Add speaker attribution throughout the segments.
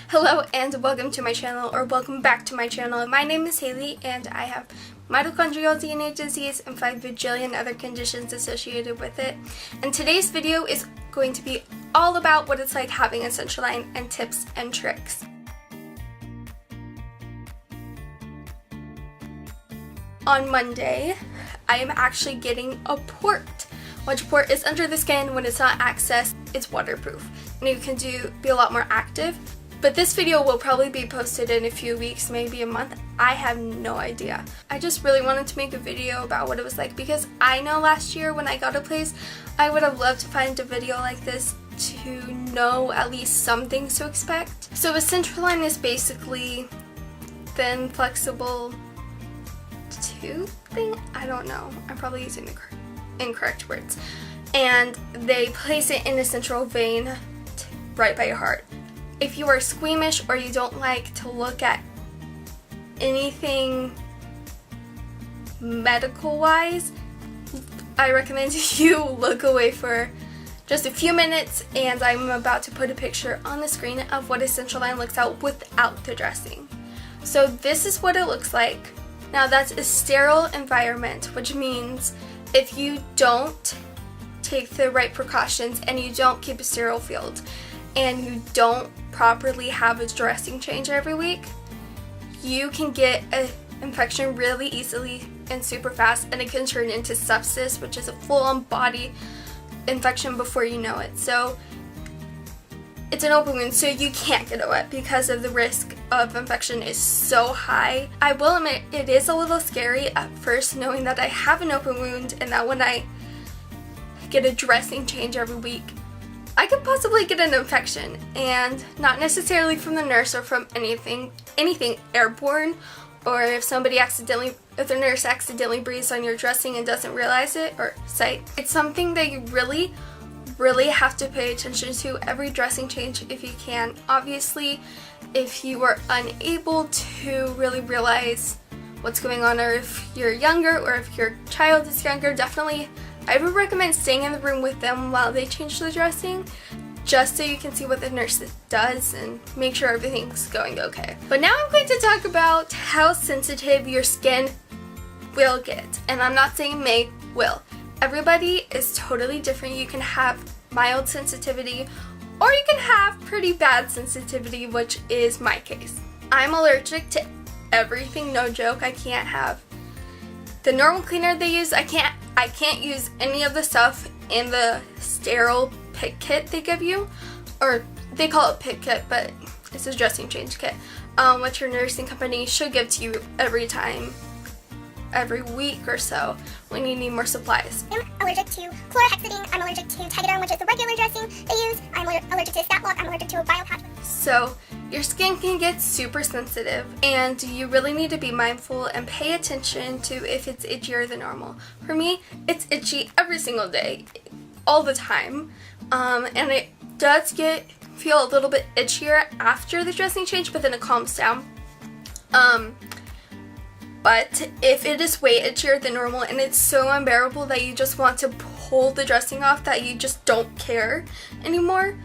Speaker 1: Hello and welcome to my channel, or welcome back to my channel. My name is Haley and I have mitochondrial DNA disease and 5 bajillion other conditions associated with it. And today's video is going to be all about what it's like having a central line and tips and tricks. On Monday, I am actually getting a port. Once your port is under the skin, when it's not accessed, it's waterproof. And you can be a lot more active. But this video will probably be posted in a few weeks, maybe a month. I have no idea. I just really wanted to make a video about what it was like because I know last year when I got a place, I would have loved to find a video like this to know at least some things to expect. So a central line is basically thin, flexible tooth thing? I don't know. I'm probably using the incorrect words. And they place it in a central vein right by your heart. If you are squeamish or you don't like to look at anything medical wise, I recommend you look away for just a few minutes, and I'm about to put a picture on the screen of what a central line looks out without the dressing. So this is what it looks like. Now that's a sterile environment, which means if you don't take the right precautions and you don't keep a sterile field and you don't properly have a dressing change every week, you can get an infection really easily and super fast, and it can turn into sepsis, which is a full-on body infection before you know it. So it's an open wound, so you can't get it wet because of the risk of infection is so high. I will admit it is a little scary at first knowing that I have an open wound and that when I get a dressing change every week, I could possibly get an infection, and not necessarily from the nurse or from anything airborne, or if the nurse accidentally breathes on your dressing and doesn't realize it or sight. It's something that you really have to pay attention to every dressing change if you can. Obviously, if you are unable to really realize what's going on, or if you're younger or if your child is younger, definitely I would recommend staying in the room with them while they change the dressing, just so you can see what the nurse does and make sure everything's going okay. But now I'm going to talk about how sensitive your skin will get. And I'm not saying may, will. Everybody is totally different. You can have mild sensitivity or you can have pretty bad sensitivity, which is my case. I'm allergic to everything, no joke. I can't have the normal cleaner they use. I can't use any of the stuff in the sterile pick kit they give you, or they call it pick kit, but it's a dressing change kit, which your nursing company should give to you every week or so when you need more supplies.
Speaker 2: I'm allergic to chlorhexidine, I'm allergic to Tegaderm, which is the regular dressing they use, I'm allergic to Stat Block, I'm allergic to a biopatch.
Speaker 1: So your skin can get super sensitive, and you really need to be mindful and pay attention to if it's itchier than normal. For me, it's itchy every single day, all the time, and it does feel a little bit itchier after the dressing change, but then it calms down. But if it is way itchier than normal and it's so unbearable that you just want to pull the dressing off, that you just don't care anymore,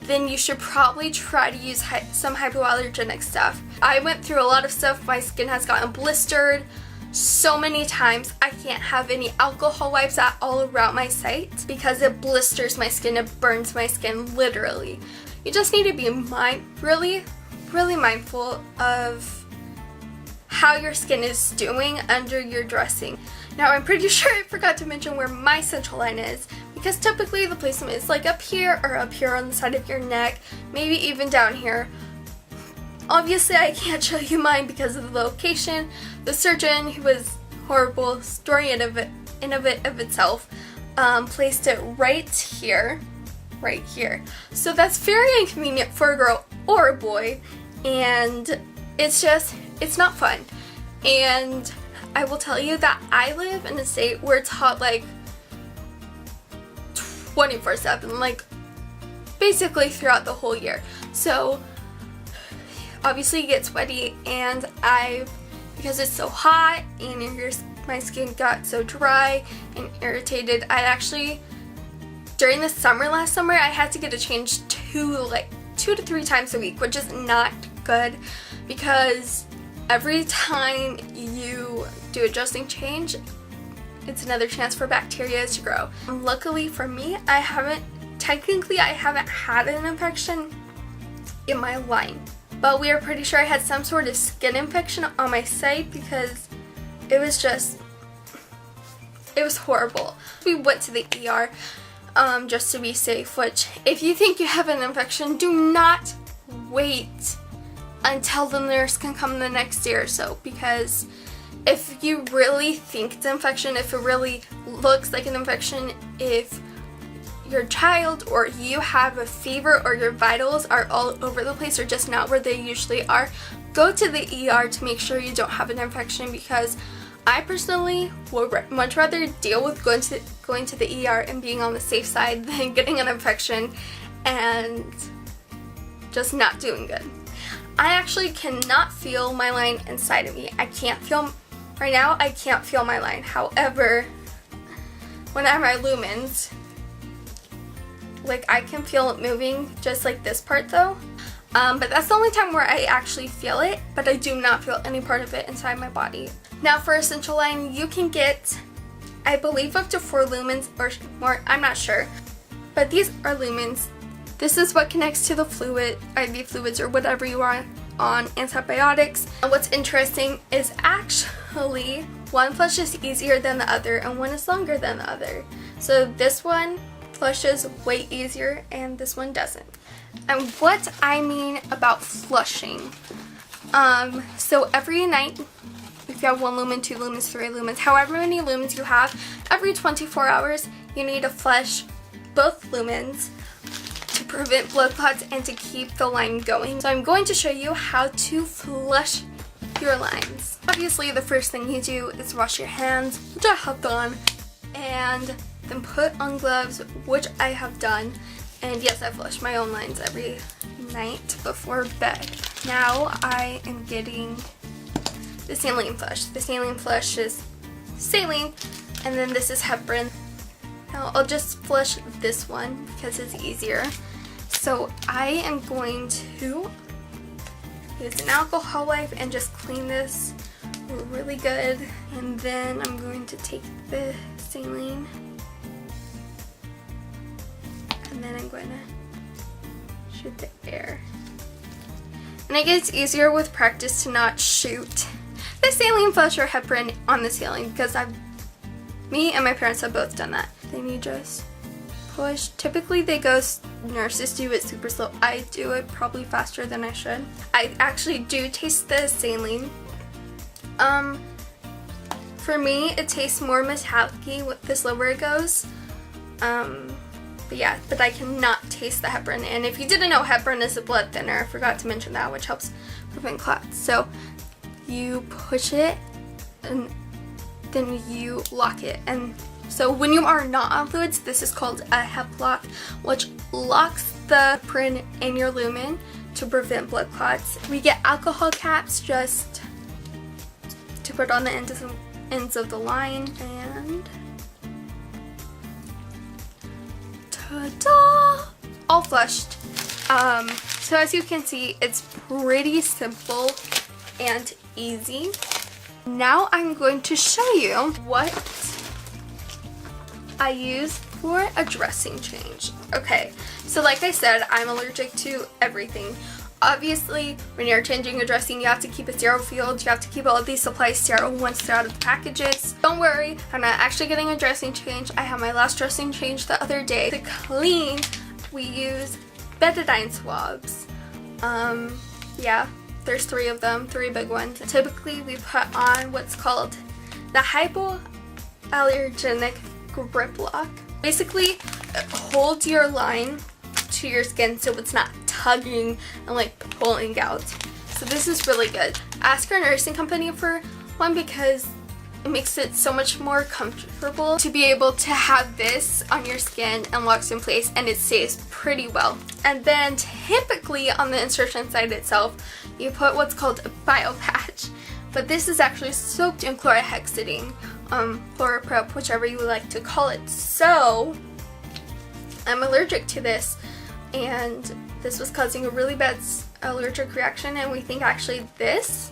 Speaker 1: then you should probably try to use some hypoallergenic stuff. I went through a lot of stuff. My skin has gotten blistered so many times. I can't have any alcohol wipes at all around my site because it blisters my skin, it burns my skin literally. You just need to be really mindful of how your skin is doing under your dressing. Now I'm pretty sure I forgot to mention where my central line is, because typically the placement is like up here or up here on the side of your neck, maybe even down here. Obviously I can't show you mine because of the location. The surgeon, who was horrible, story in of itself, placed it right here. So that's very inconvenient for a girl or a boy, and it's not fun. And I will tell you that I live in a state where it's hot like 24/7, like basically throughout the whole year. So obviously you get sweaty, and because it's so hot and my skin got so dry and irritated, I actually, during the summer, last summer, I had to get a change 2 2 to 3 times a week, which is not good because every time you do a dressing change, it's another chance for bacteria to grow. Luckily for me, I haven't had an infection in my line, but we are pretty sure I had some sort of skin infection on my side because it was horrible. We went to the ER just to be safe, which if you think you have an infection, do not wait until the nurse can come the next day or so, because if you really think it's an infection, if it really looks like an infection, if your child or you have a fever or your vitals are all over the place or just not where they usually are, go to the ER to make sure you don't have an infection, because I personally would much rather deal with going to the ER and being on the safe side than getting an infection and just not doing good. I actually cannot feel my line inside of me. Right now I can't feel my line. However, when I have my lumens, like, I can feel it moving, just like this part though. But that's the only time where I actually feel it, but I do not feel any part of it inside my body. Now for Essential Line, you can get, I believe, up to 4 lumens or more, I'm not sure. But these are lumens. This is what connects to the fluid, IV fluids, or whatever you are on antibiotics. And what's interesting is actually one flush is easier than the other and one is longer than the other. So this one flushes way easier and this one doesn't. And what I mean about flushing, so every night, if you have 1 lumen, 2 lumens, 3 lumens, however many lumens you have, every 24 hours you need to flush both lumens to prevent blood clots and to keep the line going. So I'm going to show you how to flush your lines. Obviously the first thing you do is wash your hands, which I have done, and then put on gloves, which I have done. And yes, I flush my own lines every night before bed. Now I am getting the saline flush. The saline flush is saline, and then this is heparin. Now I'll just flush this one because it's easier. So I am going to use an alcohol wipe and just clean this really good. And then I'm going to take the saline, and then I'm going to shoot the air. And it gets easier with practice to not shoot the saline flush or heparin on the ceiling, because me and my parents have both done that. Then you just push. Typically nurses do it super slow. I do it probably faster than I should. I actually do taste the saline. For me, it tastes more metallic-y the slower it goes. But yeah, but I cannot taste the heparin. And if you didn't know, heparin is a blood thinner. I forgot to mention that, which helps prevent clots. So you push it and then you lock it. And so when you are not on fluids, this is called a hep lock, which locks the heparin in your lumen to prevent blood clots. We get alcohol caps just to put on the ends of the line, and ta-da! All flushed. So as you can see, it's pretty simple and easy. Now I'm going to show you what I use for a dressing change. Okay, so like I said, I'm allergic to everything. Obviously, when you're changing a dressing, you have to keep it sterile field. You have to keep all of these supplies sterile once they're out of the packages. Don't worry, I'm not actually getting a dressing change. I had my last dressing change the other day. To clean, we use betadine swabs. Yeah, there's 3 of them, 3 big ones. Typically, we put on what's called the hypoallergenic grip lock. Basically, it holds your line to your skin so it's not tugging and like pulling out. So this is really good. Ask your nursing company for one because it makes it so much more comfortable to be able to have this on your skin and locks in place, and it stays pretty well. And then typically on the insertion site itself, you put what's called a bio patch, but this is actually soaked in chlorhexidine, chloroprep, whichever you would like to call it. So I'm allergic to this, and this was causing a really bad allergic reaction, and we think actually this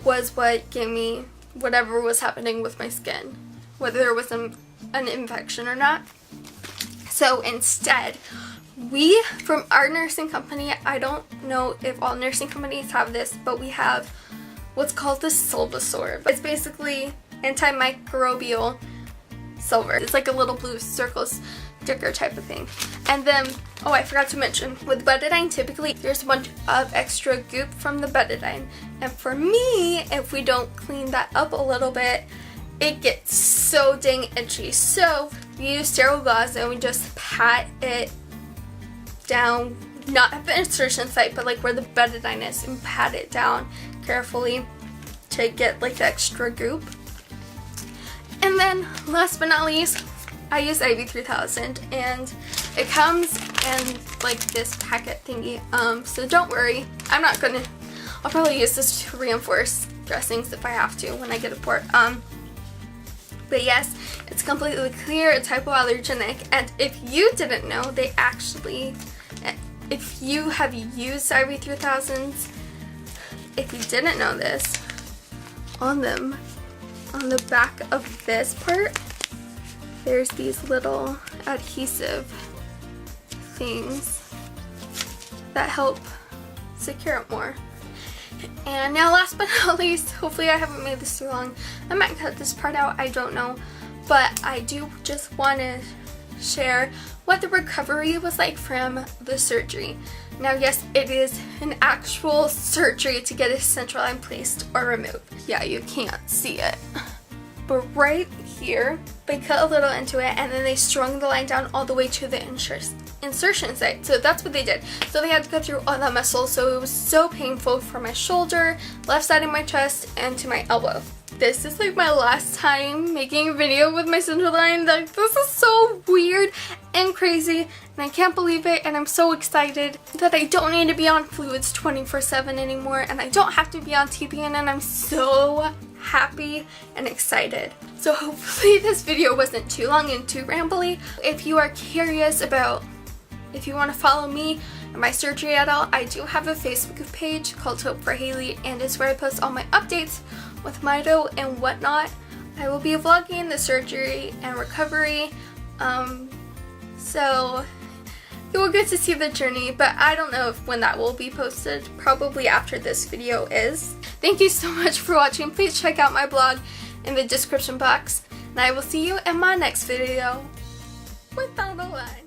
Speaker 1: was what gave me whatever was happening with my skin, whether there was an infection or not. So instead, we, from our nursing company, I don't know if all nursing companies have this, but we have what's called the Silvasorb. It's basically antimicrobial silver. It's like a little blue circle sticker type of thing. And then, oh, I forgot to mention, with betadine, typically there's a bunch of extra goop from the betadine. And for me, if we don't clean that up a little bit, it gets so dang itchy. So we use sterile gauze and we just pat it down, not at the insertion site, but like where the betadine is, and pat it down carefully to get like the extra goop. And then last but not least, I use IV3000, and it comes in like this packet thingy. So don't worry, I'll probably use this to reinforce dressings if I have to when I get a port. But yes, it's completely clear, it's hypoallergenic, and if you didn't know, they actually, if you have used IV3000s, if you didn't know this, on them, on the back of this part, there's these little adhesive things that help secure it more. And now last but not least, hopefully I haven't made this too long. I might cut this part out, I don't know. But I do just want to share what the recovery was like from the surgery. Now yes, it is an actual surgery to get a central line placed or removed. Yeah, you can't see it. But right here, they cut a little into it and then they strung the line down all the way to the insertion site. So that's what they did. So they had to cut through all that muscle, so it was so painful for my shoulder, left side of my chest, and to my elbow. This is like my last time making a video with my central line. Like, this is so weird and crazy, and I can't believe it, and I'm so excited that I don't need to be on fluids 24/7 anymore, and I don't have to be on TPN, and I'm so happy and excited. So hopefully this video wasn't too long and too rambly. If you are curious about if you want to follow me and my surgery at all, I do have a Facebook page called Hope for Haley, and it's where I post all my updates with Mito and whatnot. I will be vlogging the surgery and recovery, so you will get to see the journey, but I don't know when that will be posted. Probably after this video is. Thank you so much for watching. Please check out my blog in the description box, and I will see you in my next video without a lie.